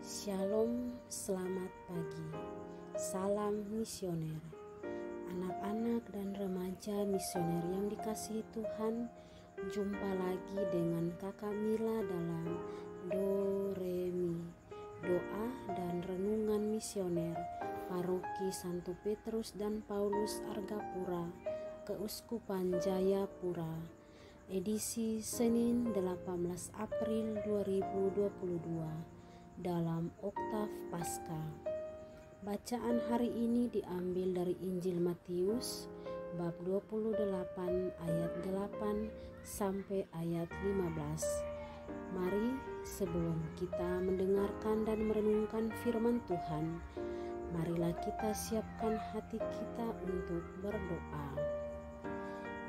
Shalom, selamat pagi. Salam misioner. Anak-anak dan remaja misioner yang dikasihi Tuhan, jumpa lagi dengan Kakak Mila dalam Do Re Mi, doa dan renungan misioner Paroki Santo Petrus dan Paulus Argapura, Keuskupan Jayapura, edisi Senin 18 April 2022 dalam Oktav Paskah. Bacaan hari ini diambil dari Injil Matius bab 28 ayat 8 sampai ayat 15. Mari sebelum kita mendengarkan dan merenungkan firman Tuhan, marilah kita siapkan hati kita untuk berdoa.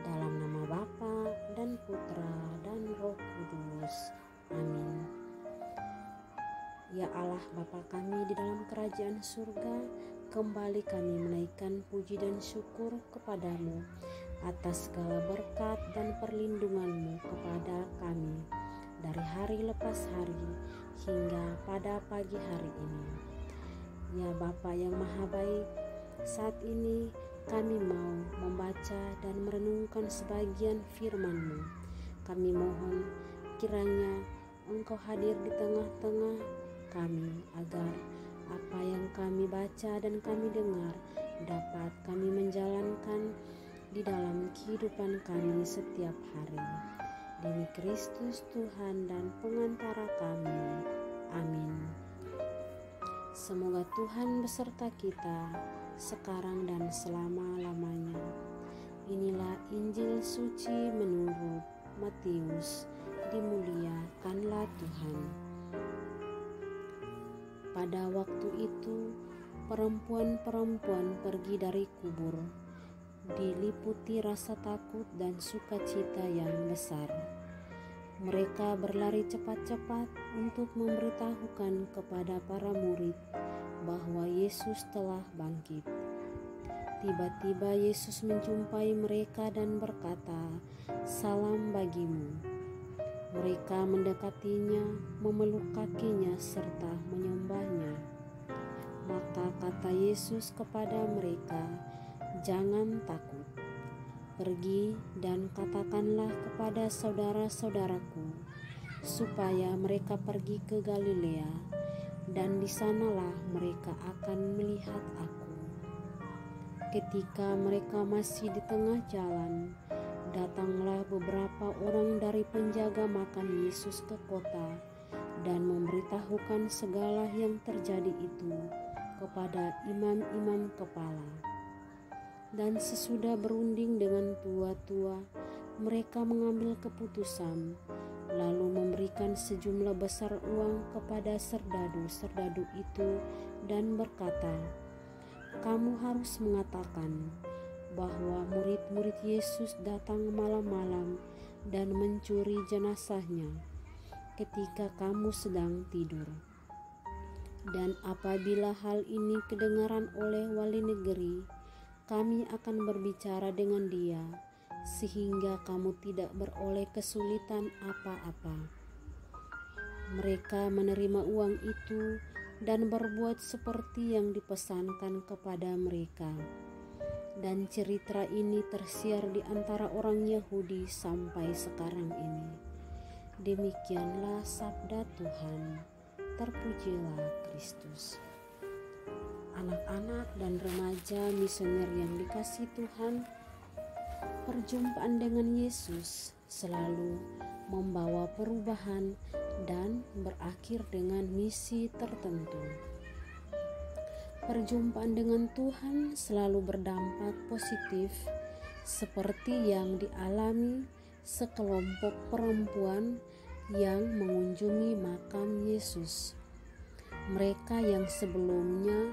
Dalam nama Bapa dan Putra dan Roh Kudus. Amin. Ya Allah Bapa kami di dalam kerajaan surga, kembali kami menaikkan puji dan syukur kepadamu atas segala berkat dan perlindunganmu kepada kami dari hari lepas hari hingga pada pagi hari ini. Ya Bapa yang maha baik, saat ini kami mau membaca dan merenungkan sebagian firman-Mu. Kami mohon kiranya Engkau hadir di tengah-tengah kami, agar apa yang kami baca dan kami dengar dapat kami menjalankan di dalam kehidupan kami setiap hari. Demi Kristus Tuhan dan pengantara kami. Amin. Semoga Tuhan beserta kita sekarang dan selama-lamanya. Inilah Injil suci menurut Matius. Dimuliakanlah Tuhan. Pada waktu itu, perempuan-perempuan pergi dari kubur, diliputi rasa takut dan sukacita yang besar. Mereka berlari cepat-cepat untuk memberitahukan kepada para murid bahwa Yesus telah bangkit. Tiba-tiba Yesus menjumpai mereka dan berkata, "Salam bagimu." Mereka mendekatinya, memeluk kakinya serta menyembahnya. Maka kata Yesus kepada mereka, "Jangan takut. Pergi dan katakanlah kepada saudara-saudaraku supaya mereka pergi ke Galilea, dan di sanalah mereka akan melihat aku." Ketika mereka masih di tengah jalan, datanglah beberapa orang dari penjaga makam Yesus ke kota dan memberitahukan segala yang terjadi itu kepada imam-imam kepala. Dan sesudah berunding dengan tua-tua, mereka mengambil keputusan, lalu memberikan sejumlah besar uang kepada serdadu-serdadu itu dan berkata, "Kamu harus mengatakan bahwa murid-murid Yesus datang malam-malam dan mencuri jenazahnya ketika kamu sedang tidur. Dan apabila hal ini kedengaran oleh wali negeri, kami akan berbicara dengan dia sehingga kamu tidak beroleh kesulitan apa-apa." Mereka menerima uang itu dan berbuat seperti yang dipesankan kepada mereka. Dan cerita ini tersiar di antara orang Yahudi sampai sekarang ini. Demikianlah sabda Tuhan. Terpujilah Kristus. Anak-anak dan remaja misioner yang dikasihi Tuhan, perjumpaan dengan Yesus selalu membawa perubahan dan berakhir dengan misi tertentu. Perjumpaan dengan Tuhan selalu berdampak positif, seperti yang dialami sekelompok perempuan yang mengunjungi makam Yesus. Mereka yang sebelumnya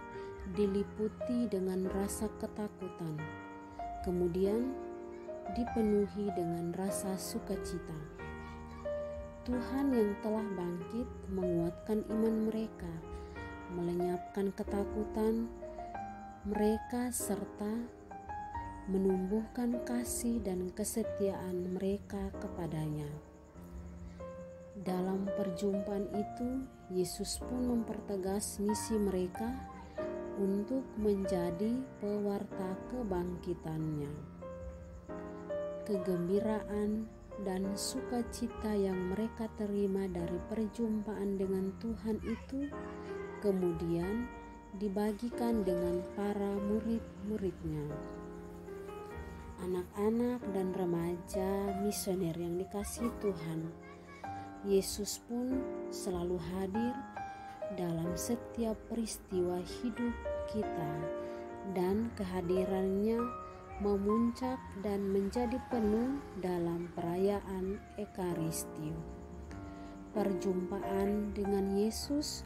diliputi dengan rasa ketakutan, kemudian dipenuhi dengan rasa sukacita. Tuhan yang telah bangkit menguatkan iman mereka, melenyapkan ketakutan mereka serta menumbuhkan kasih dan kesetiaan mereka kepadanya. Dalam perjumpaan itu, Yesus pun mempertegas misi mereka untuk menjadi pewarta kebangkitannya. Kegembiraan dan sukacita yang mereka terima dari perjumpaan dengan Tuhan itu kemudian dibagikan dengan para murid-muridnya. Anak-anak dan remaja misioner yang dikasihi Tuhan, Yesus pun selalu hadir dalam setiap peristiwa hidup kita, dan kehadirannya memuncak dan menjadi penuh dalam perayaan Ekaristi. Perjumpaan dengan Yesus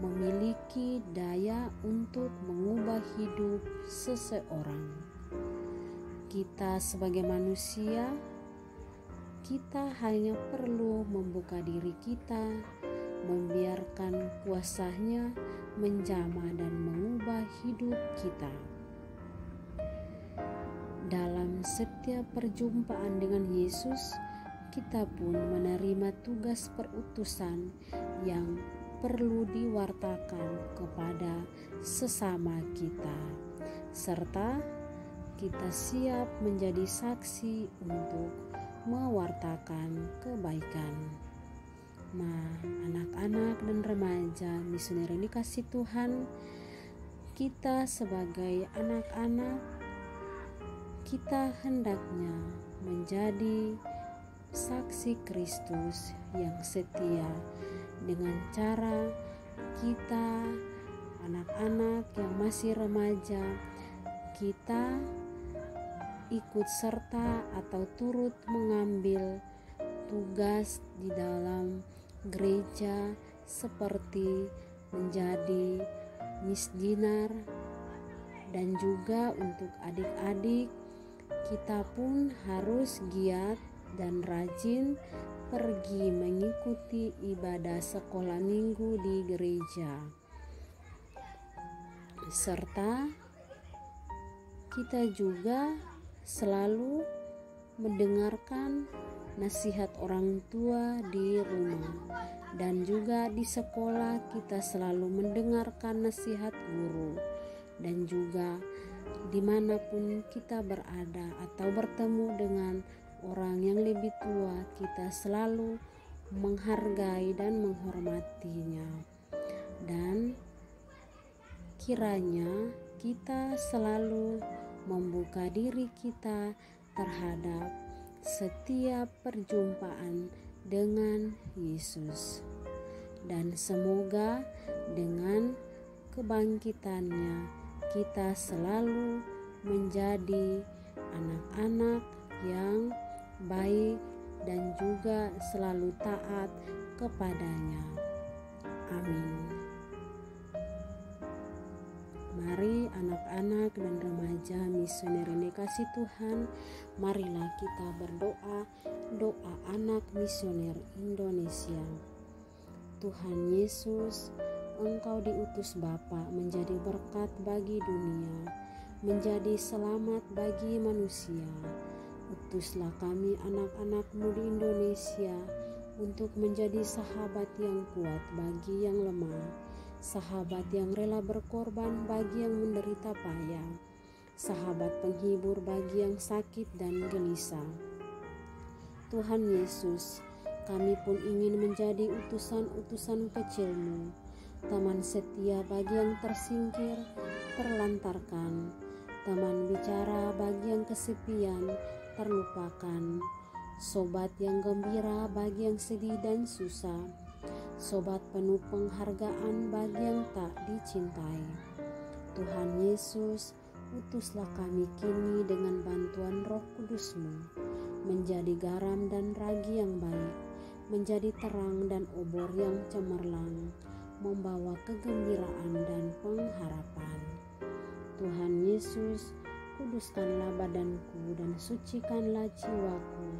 memiliki daya untuk mengubah hidup seseorang. Kita sebagai manusia, kita hanya perlu membuka diri kita, membiarkan kuasanya menjamah dan mengubah hidup kita. Dalam setiap perjumpaan dengan Yesus, kita pun menerima tugas perutusan yang perlu diwartakan kepada sesama kita, serta kita siap menjadi saksi untuk mewartakan kebaikan. Anak-anak dan remaja misioner yang dikasihi Tuhan, kita sebagai anak-anak, kita hendaknya menjadi saksi Kristus yang setia dengan cara kita, anak-anak yang masih remaja, kita ikut serta atau turut mengambil tugas di dalam gereja seperti menjadi misdinar, dan juga untuk adik-adik kita pun harus giat dan rajin pergi mengikuti ibadah sekolah minggu di gereja, serta kita juga selalu mendengarkan nasihat orang tua di rumah, dan juga di sekolah kita selalu mendengarkan nasihat guru, dan juga dimanapun kita berada atau bertemu dengan orang yang lebih tua, kita selalu menghargai dan menghormatinya. Dan kiranya kita selalu membuka diri kita terhadap setiap perjumpaan dengan Yesus, dan semoga dengan kebangkitannya kita selalu menjadi anak-anak yang baik dan juga selalu taat kepadanya. Amin. Mari anak-anak dan remaja misioner yang dikasihi Tuhan, marilah kita berdoa doa anak misioner Indonesia. Tuhan Yesus, Engkau diutus Bapa menjadi berkat bagi dunia, menjadi selamat bagi manusia. Utuslah kami anak-anak-Mu di Indonesia untuk menjadi sahabat yang kuat bagi yang lemah, sahabat yang rela berkorban bagi yang menderita payah, sahabat penghibur bagi yang sakit dan gelisah. Tuhan Yesus, kami pun ingin menjadi utusan-utusan kecil-Mu, teman setia bagi yang tersingkir, terlantarkan, teman bicara bagi yang kesepian, terlupakan, sobat yang gembira bagi yang sedih dan susah, sobat penuh penghargaan bagi yang tak dicintai. Tuhan Yesus, utuslah kami kini dengan bantuan Roh Kudus-Mu, menjadi garam dan ragi yang baik, menjadi terang dan obor yang cemerlang, membawa kegembiraan dan pengharapan. Tuhan Yesus, kuduskanlah badanku dan sucikanlah jiwaku.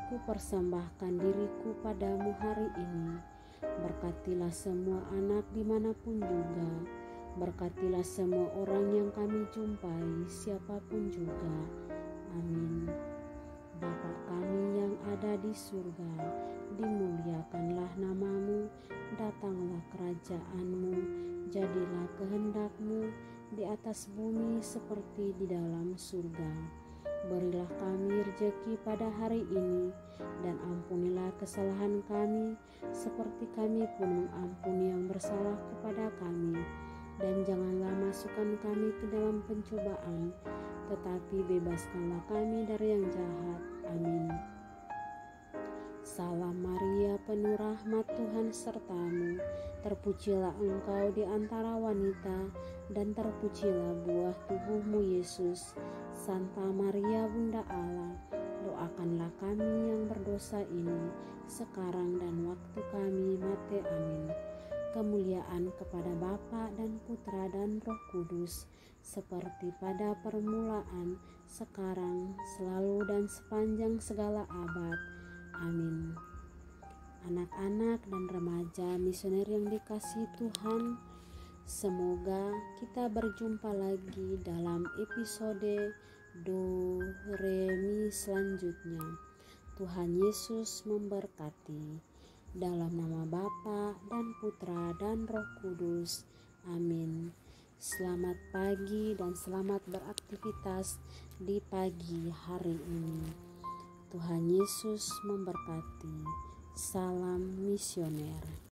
Ku persembahkan diriku padamu hari ini. Berkatilah semua anak dimanapun juga. Berkatilah semua orang yang kami jumpai, siapapun juga. Amin. Bapa kami yang yang ada di surga. Dimuliakanlah namamu, datanglah kerajaanmu, jadilah kehendak-Mu di atas bumi seperti di dalam surga. Berilah kami rejeki pada hari ini, dan ampunilah kesalahan kami, seperti kami pun mengampuni yang bersalah kepada kami. Dan janganlah masukkan kami ke dalam pencobaan, tetapi bebaskanlah kami dari yang jahat. Amin. Salam Maria, penuh rahmat, Tuhan sertamu. Terpujilah engkau di antara wanita, dan terpujilah buah tubuhmu Yesus. Santa Maria Bunda Allah, doakanlah kami yang berdosa ini, sekarang dan waktu kami mati. Amin. Kemuliaan kepada Bapa dan Putra dan Roh Kudus, seperti pada permulaan, sekarang, selalu, dan sepanjang segala abad. Amin. Anak-anak dan remaja misioner yang dikasihi Tuhan, semoga kita berjumpa lagi dalam episode Do Re Mi selanjutnya. Tuhan Yesus memberkati. Dalam nama Bapa dan Putra dan Roh Kudus. Amin. Selamat pagi dan selamat beraktivitas di pagi hari ini. Tuhan Yesus memberkati. Salam misioner.